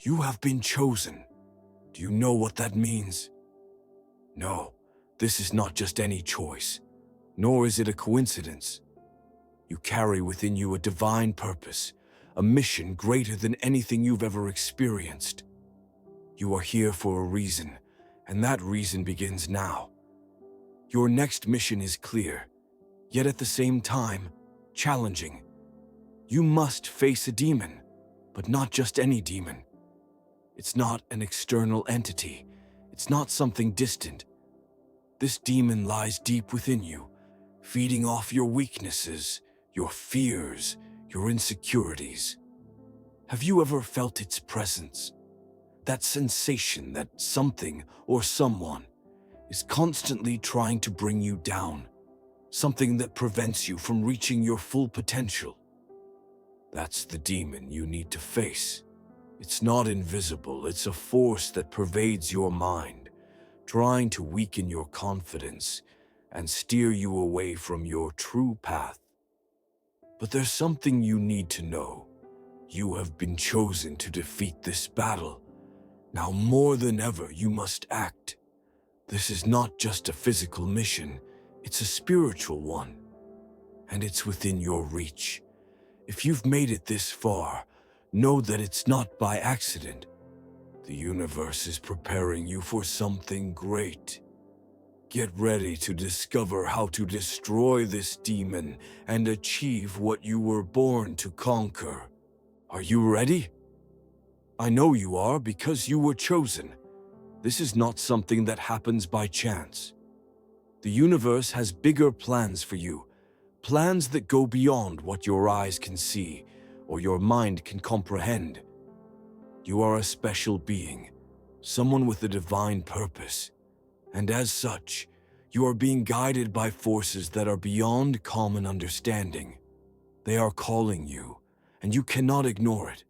You have been chosen. Do you know what that means? No, this is not just any choice, nor is it a coincidence. You carry within you a divine purpose, a mission greater than anything you've ever experienced. You are here for a reason, and that reason begins now. Your next mission is clear, yet at the same time, challenging. You must face a demon, but not just any demon. It's not an external entity. It's not something distant. This demon lies deep within you, feeding off your weaknesses, your fears, your insecurities. Have you ever felt its presence? That sensation that something or someone is constantly trying to bring you down, something that prevents you from reaching your full potential. That's the demon you need to face. It's not invisible, it's a force that pervades your mind, trying to weaken your confidence and steer you away from your true path. But there's something you need to know. You have been chosen to defeat this battle. Now more than ever, you must act. This is not just a physical mission, it's a spiritual one. And it's within your reach. If you've made it this far, know that it's not by accident. The universe is preparing you for something great. Get ready to discover how to destroy this demon and achieve what you were born to conquer. Are you ready? I know you are because you were chosen. This is not something that happens by chance. The universe has bigger plans for you, plans that go beyond what your eyes can see or your mind can comprehend. You are a special being, someone with a divine purpose, and as such, you are being guided by forces that are beyond common understanding. They are calling you, and you cannot ignore it.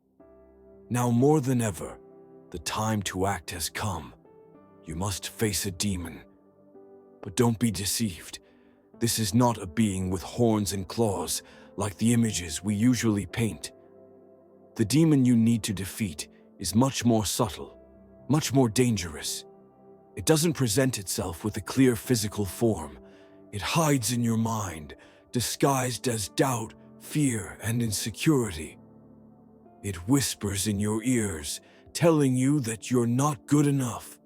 Now more than ever, the time to act has come. You must face a demon. But don't be deceived. This is not a being with horns and claws like the images we usually paint. The demon you need to defeat is much more subtle, much more dangerous. It doesn't present itself with a clear physical form. It hides in your mind, disguised as doubt, fear, and insecurity. It whispers in your ears, telling you that you're not good enough,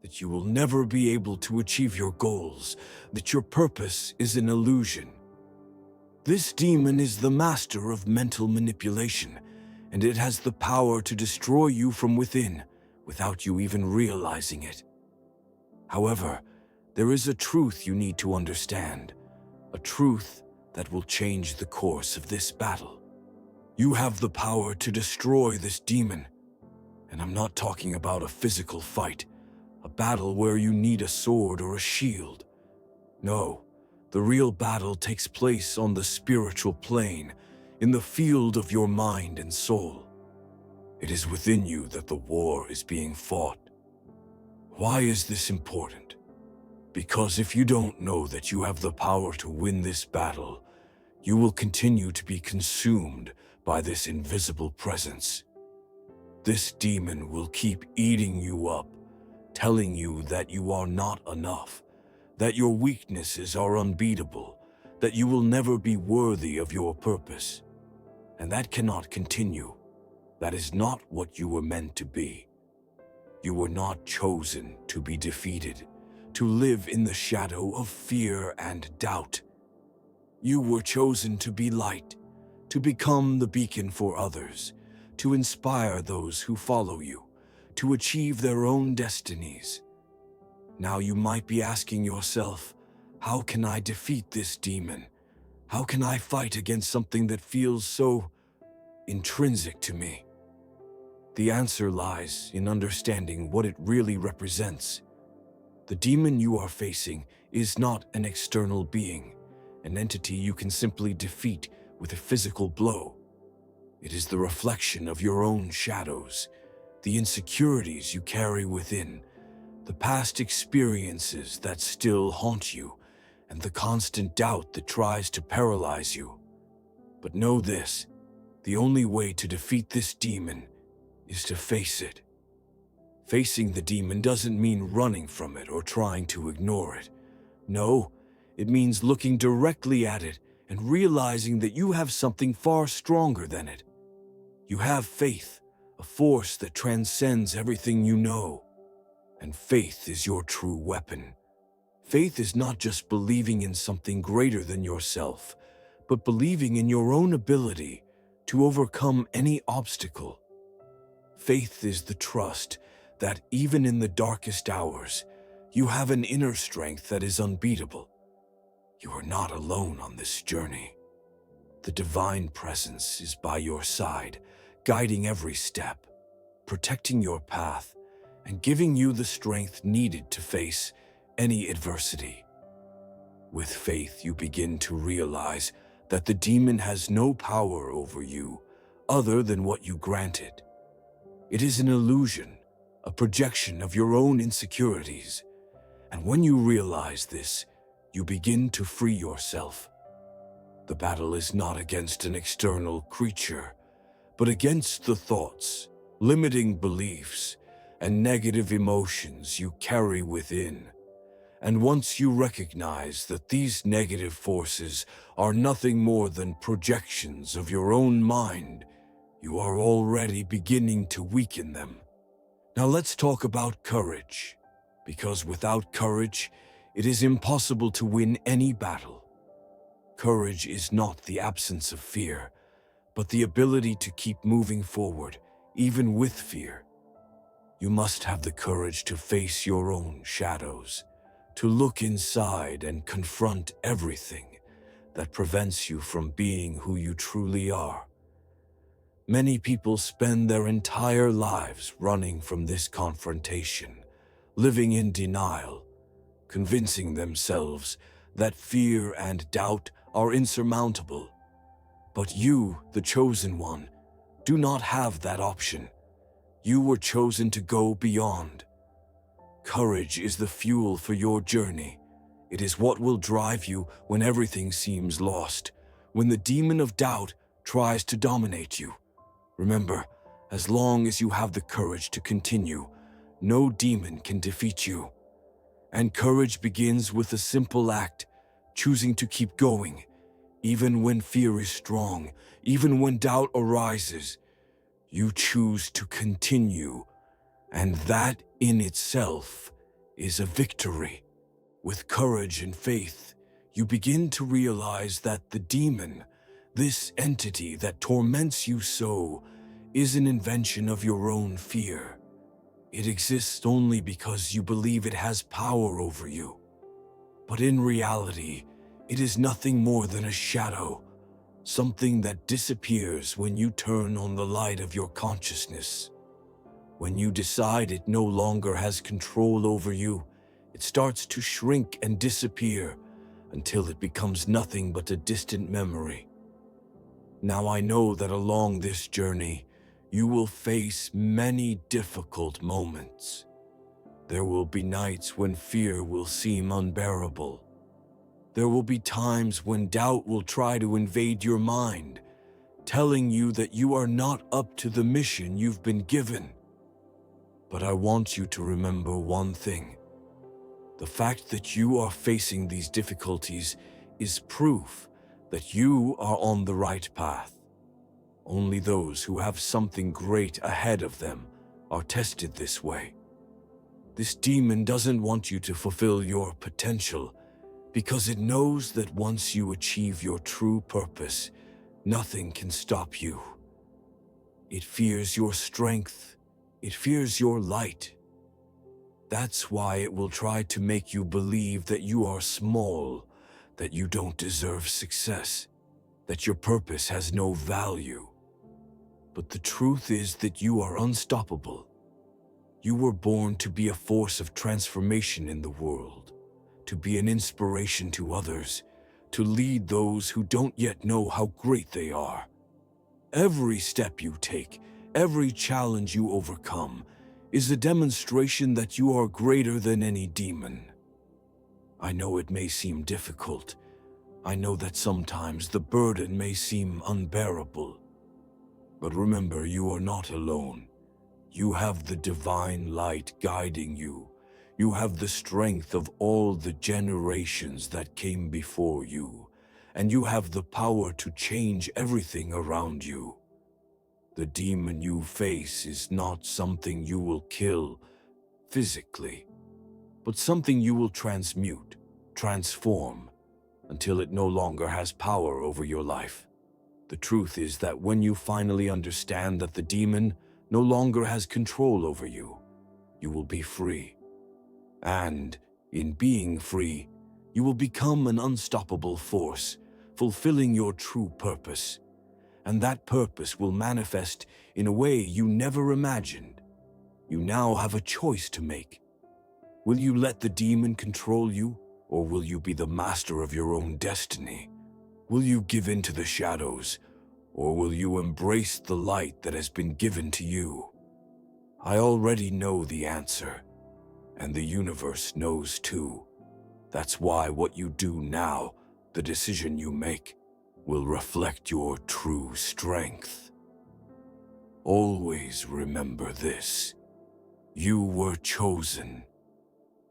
that you will never be able to achieve your goals, that your purpose is an illusion. This demon is the master of mental manipulation, and it has the power to destroy you from within without you even realizing it. However, there is a truth you need to understand, a truth that will change the course of this battle. You have the power to destroy this demon, and I'm not talking about a physical fight, a battle where you need a sword or a shield. No, the real battle takes place on the spiritual plane, in the field of your mind and soul. It is within you that the war is being fought. Why is this important? Because if you don't know that you have the power to win this battle, you will continue to be consumed by this invisible presence. This demon will keep eating you up, telling you that you are not enough, that your weaknesses are unbeatable, that you will never be worthy of your purpose. And that cannot continue. That is not what you were meant to be. You were not chosen to be defeated, to live in the shadow of fear and doubt. You were chosen to be light, to become the beacon for others, to inspire those who follow you, to achieve their own destinies. Now you might be asking yourself, how can I defeat this demon? How can I fight against something that feels so intrinsic to me? The answer lies in understanding what it really represents. The demon you are facing is not an external being, an entity you can simply defeat with a physical blow. It is the reflection of your own shadows, the insecurities you carry within, the past experiences that still haunt you, and the constant doubt that tries to paralyze you. But know this, the only way to defeat this demon is to face it. Facing the demon doesn't mean running from it or trying to ignore it. No, it means looking directly at it and realizing that you have something far stronger than it. You have faith, a force that transcends everything you know. And faith is your true weapon. Faith is not just believing in something greater than yourself, but believing in your own ability to overcome any obstacle. Faith is the trust that even in the darkest hours, you have an inner strength that is unbeatable. You are not alone on this journey. The divine presence is by your side, guiding every step, protecting your path, and giving you the strength needed to face any adversity. With faith, you begin to realize that the demon has no power over you other than what you grant it. It is an illusion, a projection of your own insecurities. And when you realize this, you begin to free yourself. The battle is not against an external creature, but against the thoughts, limiting beliefs, and negative emotions you carry within. And once you recognize that these negative forces are nothing more than projections of your own mind, you are already beginning to weaken them. Now let's talk about courage, because without courage, it is impossible to win any battle. Courage is not the absence of fear, but the ability to keep moving forward, even with fear. You must have the courage to face your own shadows, to look inside and confront everything that prevents you from being who you truly are. Many people spend their entire lives running from this confrontation, living in denial, convincing themselves that fear and doubt are insurmountable. But you, the chosen one, do not have that option. You were chosen to go beyond. Courage is the fuel for your journey. It is what will drive you when everything seems lost, when the demon of doubt tries to dominate you. Remember, as long as you have the courage to continue, no demon can defeat you. And courage begins with a simple act, choosing to keep going, even when fear is strong, even when doubt arises. You choose to continue, and that in itself is a victory. With courage and faith, you begin to realize that the demon, this entity that torments you so, is an invention of your own fear. It exists only because you believe it has power over you. But in reality, it is nothing more than a shadow, something that disappears when you turn on the light of your consciousness. When you decide it no longer has control over you, it starts to shrink and disappear until it becomes nothing but a distant memory. Now I know that along this journey, you will face many difficult moments. There will be nights when fear will seem unbearable. There will be times when doubt will try to invade your mind, telling you that you are not up to the mission you've been given. But I want you to remember one thing. The fact that you are facing these difficulties is proof that you are on the right path. Only those who have something great ahead of them are tested this way. This demon doesn't want you to fulfill your potential because it knows that once you achieve your true purpose, nothing can stop you. It fears your strength. It fears your light. That's why it will try to make you believe that you are small, that you don't deserve success, that your purpose has no value. But the truth is that you are unstoppable. You were born to be a force of transformation in the world, to be an inspiration to others, to lead those who don't yet know how great they are. Every step you take, every challenge you overcome, is a demonstration that you are greater than any demon. I know it may seem difficult. I know that sometimes the burden may seem unbearable. But remember, you are not alone. You have the divine light guiding you. You have the strength of all the generations that came before you, and you have the power to change everything around you. The demon you face is not something you will kill physically, but something you will transmute, transform, until it no longer has power over your life. The truth is that when you finally understand that the demon no longer has control over you, you will be free. And in being free, you will become an unstoppable force, fulfilling your true purpose. And that purpose will manifest in a way you never imagined. You now have a choice to make. Will you let the demon control you, or will you be the master of your own destiny? Will you give in to the shadows, or will you embrace the light that has been given to you? I already know the answer, and the universe knows too. That's why what you do now, the decision you make, will reflect your true strength. Always remember this. You were chosen,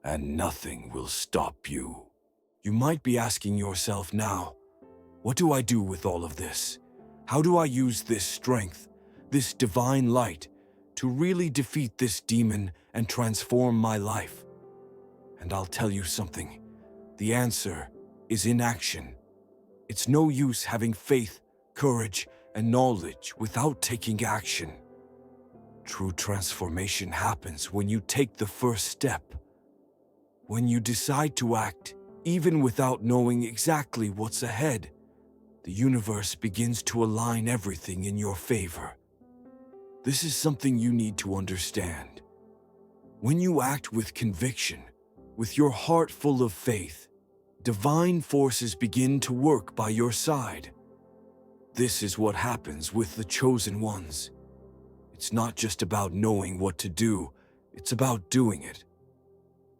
and nothing will stop you. You might be asking yourself now, what do I do with all of this? How do I use this strength, this divine light, to really defeat this demon and transform my life? And I'll tell you something. The answer is in action. It's no use having faith, courage, and knowledge without taking action. True transformation happens when you take the first step. When you decide to act, even without knowing exactly what's ahead, the universe begins to align everything in your favor. This is something you need to understand. When you act with conviction, with your heart full of faith, divine forces begin to work by your side. This is what happens with the chosen ones. It's not just about knowing what to do, it's about doing it.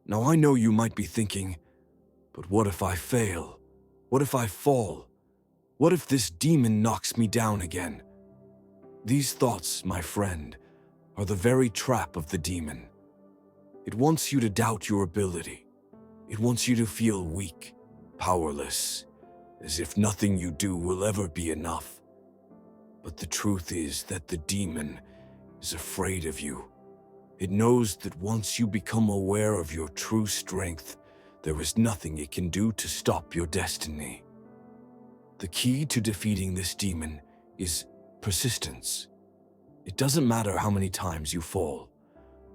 Now I know you might be thinking, but what if I fail? What if I fall? What if this demon knocks me down again? These thoughts, my friend, are the very trap of the demon. It wants you to doubt your ability. It wants you to feel weak, powerless, as if nothing you do will ever be enough. But the truth is that the demon is afraid of you. It knows that once you become aware of your true strength, there is nothing it can do to stop your destiny. The key to defeating this demon is persistence. It doesn't matter how many times you fall.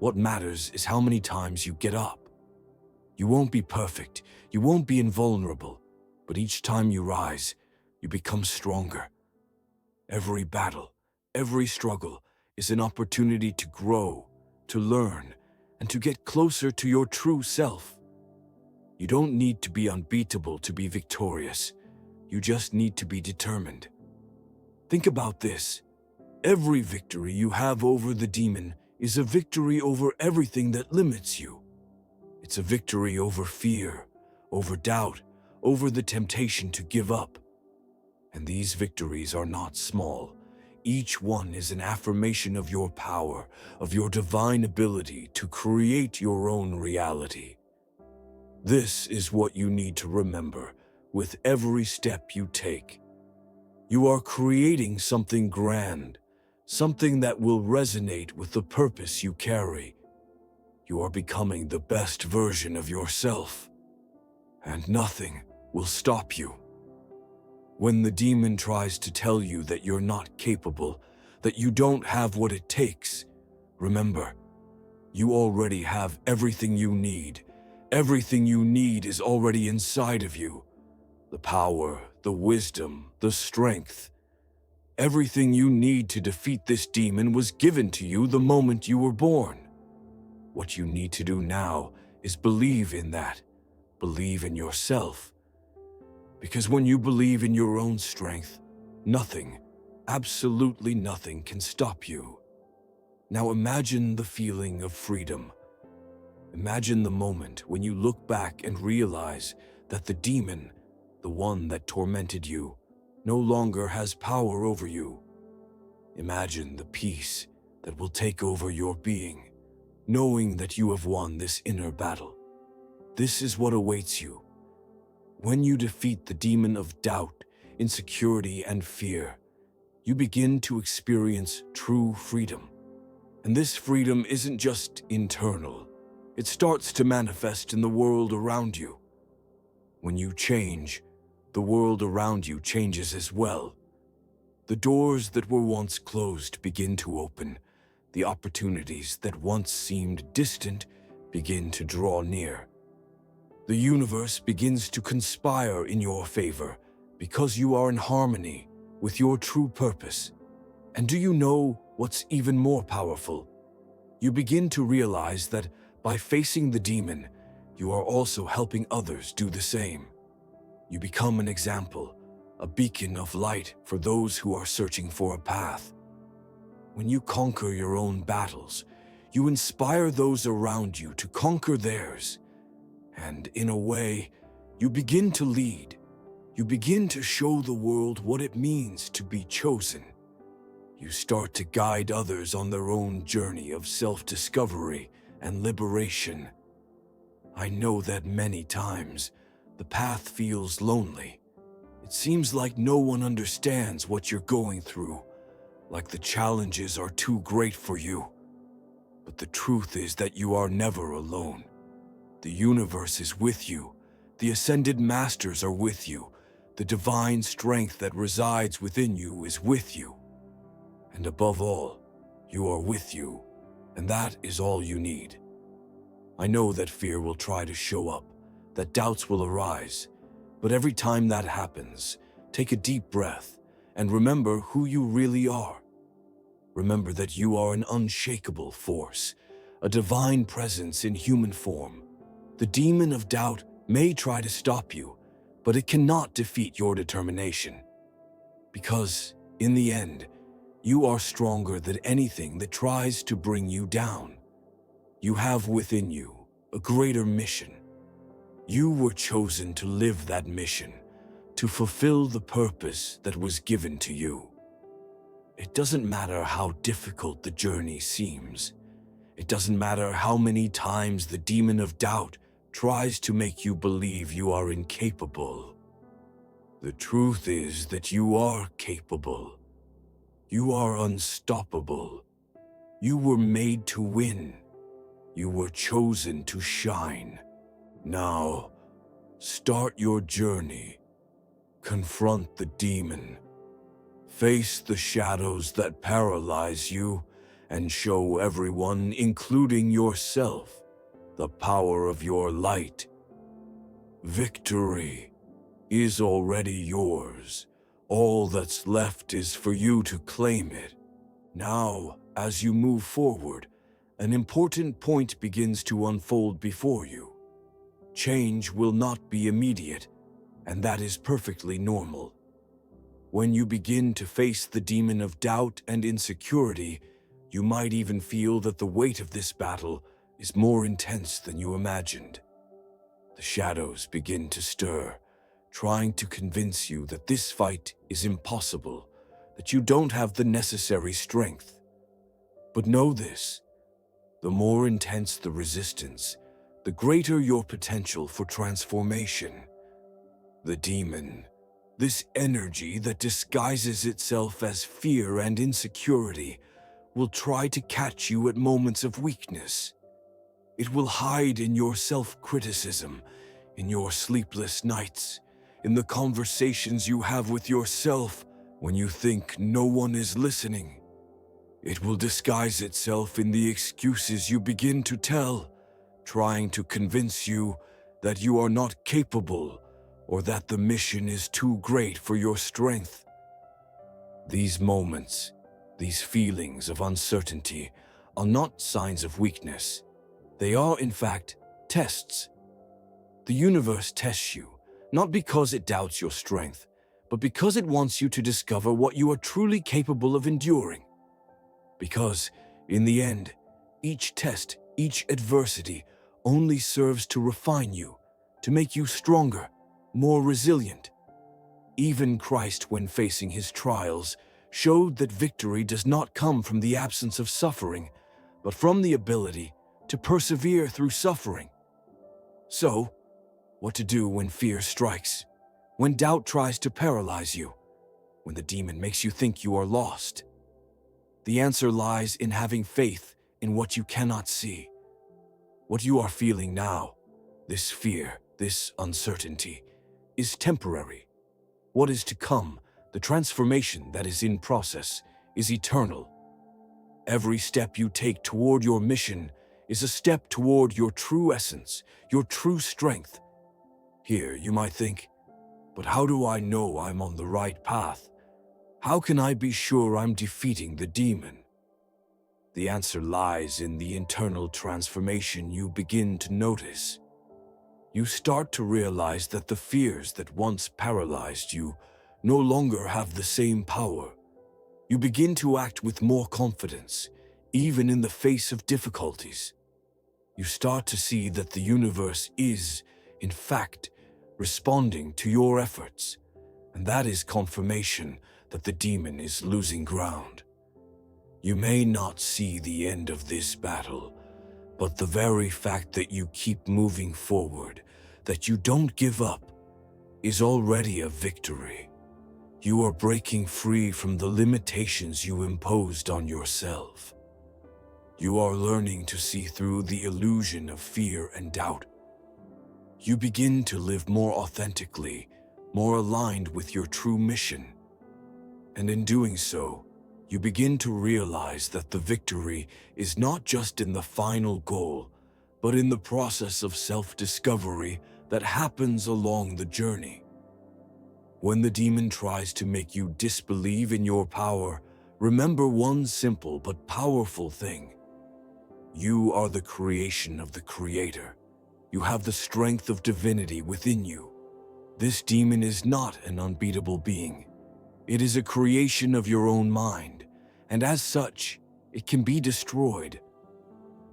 What matters is how many times you get up. You won't be perfect, you won't be invulnerable, but each time you rise, you become stronger. Every battle, every struggle is an opportunity to grow, to learn, and to get closer to your true self. You don't need to be unbeatable to be victorious. You just need to be determined. Think about this. Every victory you have over the demon is a victory over everything that limits you. It's a victory over fear, over doubt, over the temptation to give up. And these victories are not small. Each one is an affirmation of your power, of your divine ability to create your own reality. This is what you need to remember with every step you take. You are creating something grand, something that will resonate with the purpose you carry. You are becoming the best version of yourself, and nothing will stop you. When the demon tries to tell you that you're not capable, that you don't have what it takes, remember, you already have everything you need. Everything you need is already inside of you. The power, the wisdom, the strength. Everything you need to defeat this demon was given to you the moment you were born. What you need to do now is believe in that. Believe in yourself. Because when you believe in your own strength, nothing, absolutely nothing can stop you. Now imagine the feeling of freedom. Imagine the moment when you look back and realize that the demon, the one that tormented you, no longer has power over you. Imagine the peace, that will take over your being, knowing that you have won this inner battle. This is what awaits you. When you defeat the demon of doubt, insecurity, and fear, you begin to experience true freedom. And this freedom isn't just internal. It starts to manifest in the world around you. When you change, the world around you changes as well. The doors that were once closed begin to open. The opportunities that once seemed distant begin to draw near. The universe begins to conspire in your favor because you are in harmony with your true purpose. And do you know what's even more powerful? You begin to realize that by facing the demon, you are also helping others do the same. You become an example, a beacon of light for those who are searching for a path. When you conquer your own battles, you inspire those around you to conquer theirs. And in a way, you begin to lead. You begin to show the world what it means to be chosen. You start to guide others on their own journey of self-discovery and liberation. I know that many times the path feels lonely. It seems like no one understands what you're going through, like the challenges are too great for you. But the truth is that you are never alone. The universe is with you. The ascended masters are with you. The divine strength that resides within you is with you. And above all, you are with you, and that is all you need. I know that fear will try to show up, that doubts will arise, but every time that happens, take a deep breath and remember who you really are. Remember that you are an unshakable force, a divine presence in human form. The demon of doubt may try to stop you, but it cannot defeat your determination. Because, in the end, you are stronger than anything that tries to bring you down. You have within you a greater mission. You were chosen to live that mission, to fulfill the purpose that was given to you. It doesn't matter how difficult the journey seems. It doesn't matter how many times the demon of doubt tries to make you believe you are incapable. The truth is that you are capable. You are unstoppable. You were made to win. You were chosen to shine. Now, start your journey. Confront the demon. Face the shadows that paralyze you and show everyone, including yourself, the power of your light. Victory is already yours. All that's left is for you to claim it. Now, as you move forward, an important point begins to unfold before you. Change will not be immediate, and that is perfectly normal. When you begin to face the demon of doubt and insecurity, you might even feel that the weight of this battle is more intense than you imagined. The shadows begin to stir, trying to convince you that this fight is impossible, that you don't have the necessary strength. But know this, the more intense the resistance, the greater your potential for transformation. The demon, this energy that disguises itself as fear and insecurity, will try to catch you at moments of weakness. It will hide in your self-criticism, in your sleepless nights, in the conversations you have with yourself when you think no one is listening. It will disguise itself in the excuses you begin to tell, trying to convince you that you are not capable or that the mission is too great for your strength. These moments, these feelings of uncertainty, are not signs of weakness. They are, in fact, tests. The universe tests you, not because it doubts your strength, but because it wants you to discover what you are truly capable of enduring. Because, in the end, each test, each adversity, only serves to refine you, to make you stronger, more resilient. Even Christ, when facing his trials, showed that victory does not come from the absence of suffering, but from the ability to persevere through suffering. So, what to do when fear strikes, when doubt tries to paralyze you, when the demon makes you think you are lost? The answer lies in having faith in what you cannot see. What you are feeling now, this fear, this uncertainty, is temporary. What is to come, the transformation that is in process, is eternal. Every step you take toward your mission is a step toward your true essence, your true strength. Here, you might think, but how do I know I'm on the right path? How can I be sure I'm defeating the demon? The answer lies in the internal transformation you begin to notice. You start to realize that the fears that once paralyzed you no longer have the same power. You begin to act with more confidence, even in the face of difficulties. You start to see that the universe is, in fact, responding to your efforts, and that is confirmation that the demon is losing ground. You may not see the end of this battle, but the very fact that you keep moving forward, that you don't give up, is already a victory. You are breaking free from the limitations you imposed on yourself. You are learning to see through the illusion of fear and doubt. You begin to live more authentically, more aligned with your true mission. And in doing so, you begin to realize that the victory is not just in the final goal, but in the process of self-discovery that happens along the journey. When the demon tries to make you disbelieve in your power, remember one simple but powerful thing. You are the creation of the Creator. You have the strength of divinity within you. This demon is not an unbeatable being. It is a creation of your own mind, and as such, it can be destroyed.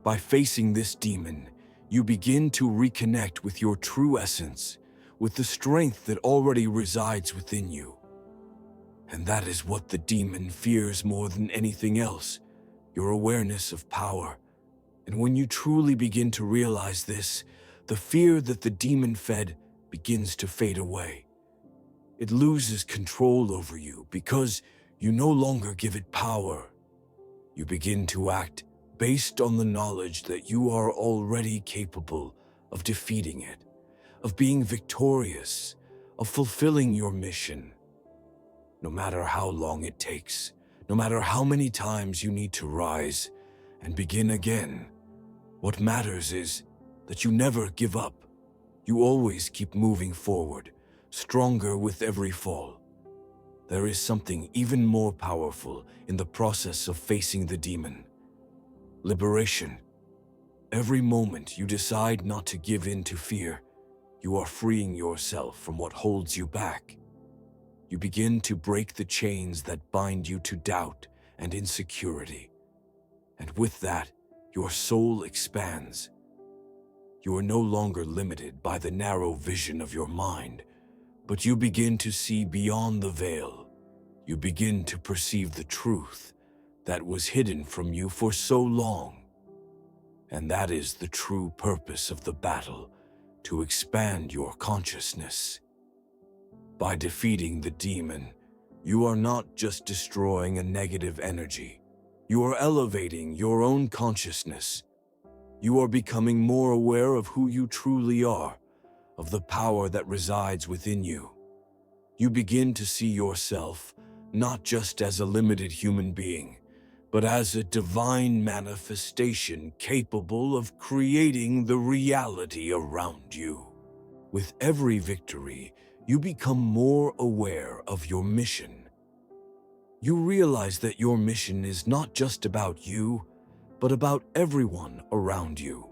By facing this demon, you begin to reconnect with your true essence, with the strength that already resides within you. And that is what the demon fears more than anything else, your awareness of power. And when you truly begin to realize this, the fear that the demon fed begins to fade away. It loses control over you because you no longer give it power. You begin to act based on the knowledge that you are already capable of defeating it, of being victorious, of fulfilling your mission. No matter how long it takes, no matter how many times you need to rise and begin again, what matters is that you never give up. You always keep moving forward, stronger with every fall. There is something even more powerful in the process of facing the demon. Liberation. Every moment you decide not to give in to fear, you are freeing yourself from what holds you back. You begin to break the chains that bind you to doubt and insecurity. And with that, your soul expands. You are no longer limited by the narrow vision of your mind, but you begin to see beyond the veil. You begin to perceive the truth that was hidden from you for so long. And that is the true purpose of the battle, to expand your consciousness. By defeating the demon, you are not just destroying a negative energy. You are elevating your own consciousness. You are becoming more aware of who you truly are, of the power that resides within you. You begin to see yourself not just as a limited human being, but as a divine manifestation capable of creating the reality around you. With every victory, you become more aware of your mission. You realize that your mission is not just about you, but about everyone around you.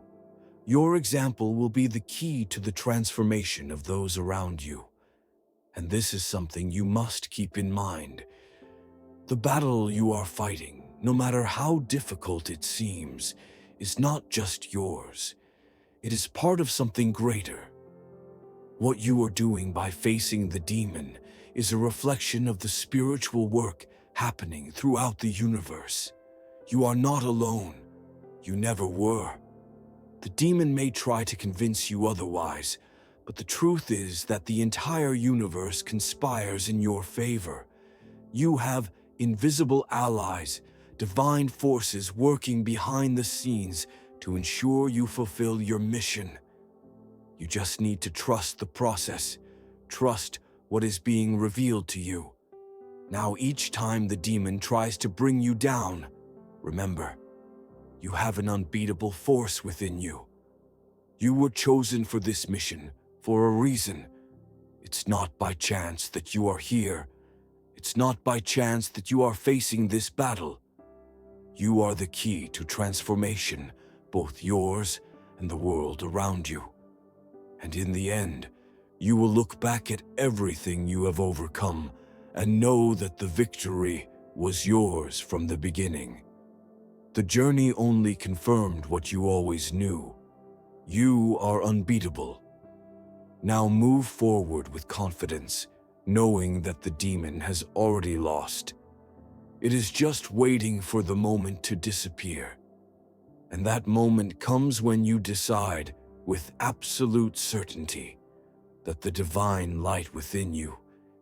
Your example will be the key to the transformation of those around you. And this is something you must keep in mind. The battle you are fighting, no matter how difficult it seems, is not just yours. It is part of something greater. What you are doing by facing the demon is a reflection of the spiritual work happening throughout the universe. You are not alone. You never were. The demon may try to convince you otherwise, but the truth is that the entire universe conspires in your favor. You have invisible allies, divine forces working behind the scenes to ensure you fulfill your mission. You just need to trust the process, trust what is being revealed to you. Now, each time the demon tries to bring you down, remember, you have an unbeatable force within you. You were chosen for this mission for a reason. It's not by chance that you are here. It's not by chance that you are facing this battle. You are the key to transformation, both yours and the world around you. And in the end, you will look back at everything you have overcome and know that the victory was yours from the beginning. The journey only confirmed what you always knew. You are unbeatable. Now move forward with confidence, knowing that the demon has already lost. It is just waiting for the moment to disappear. And that moment comes when you decide, with absolute certainty, that the divine light within you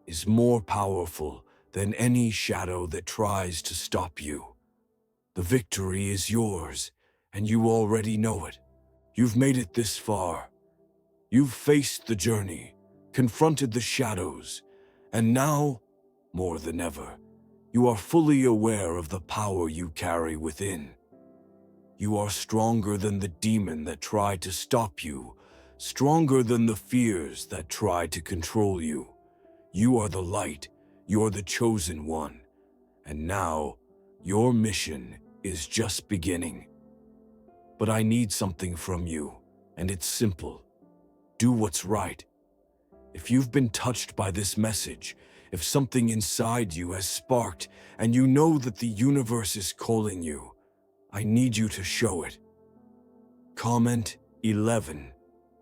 is more powerful than any shadow that tries to stop you. The victory is yours, and you already know it. You've made it this far. You've faced the journey, confronted the shadows, and now, more than ever, you are fully aware of the power you carry within. You are stronger than the demon that tried to stop you, stronger than the fears that tried to control you. You are the light, you're the chosen one, and now your mission is just beginning. But I need something from you, and it's simple. Do what's right. If you've been touched by this message, if something inside you has sparked, and you know that the universe is calling you, I need you to show it. Comment 11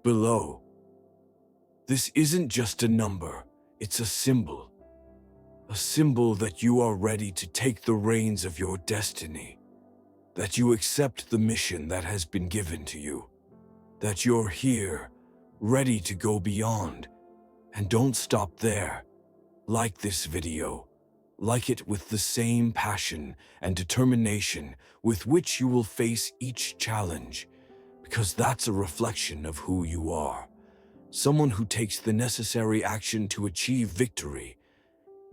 below. This isn't just a number, it's a symbol. A symbol that you are ready to take the reins of your destiny. That you accept the mission that has been given to you. That you're here, ready to go beyond. And don't stop there. Like this video. Like it with the same passion and determination with which you will face each challenge. Because that's a reflection of who you are. Someone who takes the necessary action to achieve victory.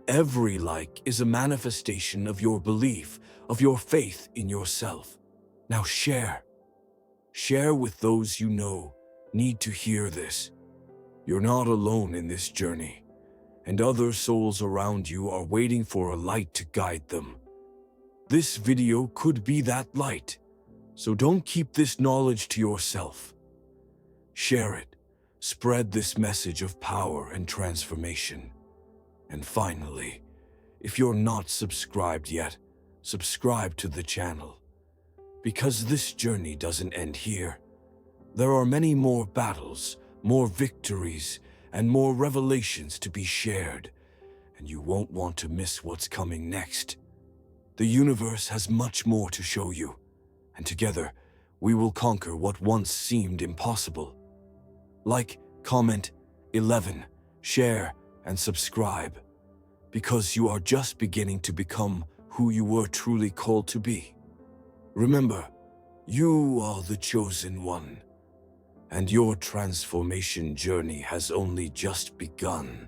Every like is a manifestation of your belief, of your faith in yourself. Now share. Share with those you know need to hear this. You're not alone in this journey, and other souls around you are waiting for a light to guide them. This video could be that light, so don't keep this knowledge to yourself. Share it. Spread this message of power and transformation. And finally, if you're not subscribed yet, subscribe to the channel. Because this journey doesn't end here. There are many more battles, more victories, and more revelations to be shared, and you won't want to miss what's coming next. The universe has much more to show you, and together we will conquer what once seemed impossible. Like, comment, 11, share, and subscribe, because you are just beginning to become who you were truly called to be. Remember, you are the chosen one, and your transformation journey has only just begun.